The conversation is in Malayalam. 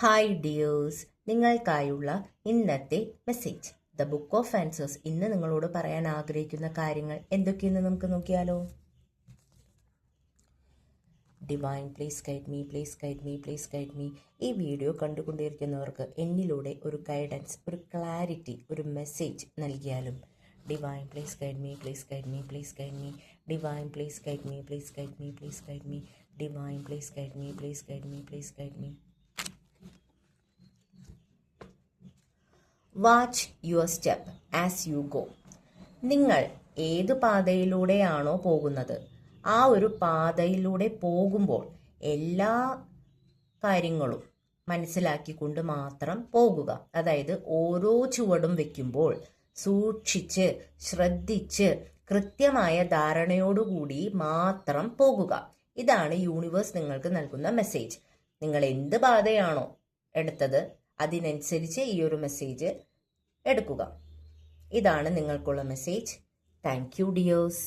ഹായ് ഡിയേഴ്സ്, നിങ്ങൾക്കായുള്ള ഇന്നത്തെ message the book of answers. ഇന്ന് നിങ്ങളോട് പറയാൻ ആഗ്രഹിക്കുന്ന കാര്യങ്ങൾ എന്തൊക്കെയെന്ന് നമുക്ക് നോക്കിയാലോ. Divine please guide me, please guide me, please guide me. ഈ വീഡിയോ കണ്ടുകൊണ്ടിരിക്കുന്നവർക്ക് എന്നിലൂടെ ഒരു ഗൈഡൻസ്, ഒരു ക്ലാരിറ്റി, ഒരു മെസ്സേജ് നൽകിയാലും. Divine please guide me, please guide me, please guide me. Divine please guide me, please guide me, please guide me. Divine please guide me, please guide me, please guide me. Watch your step as you go. നിങ്ങൾ ഏത് പാതയിലൂടെയാണോ പോകുന്നത്, ആ ഒരു പാതയിലൂടെ പോകുമ്പോൾ എല്ലാ കാര്യങ്ങളും മനസ്സിലാക്കിക്കൊണ്ട് മാത്രം പോകുക. അതായത് ഓരോ ചുവടും വെക്കുമ്പോൾ സൂക്ഷിച്ച്, ശ്രദ്ധിച്ച്, കൃത്യമായ ധാരണയോടുകൂടി മാത്രം പോകുക. ഇതാണ് യൂണിവേഴ്സ് നിങ്ങൾക്ക് നൽകുന്ന മെസ്സേജ്. നിങ്ങൾ എന്ത് പാതയാണോ എടുത്തത് അതിനനുസരിച്ച് ഈ ഒരു മെസ്സേജ് എടുക്കുക. ഇതാണ് നിങ്ങൾക്കുള്ള മെസ്സേജ്. Thank you dears.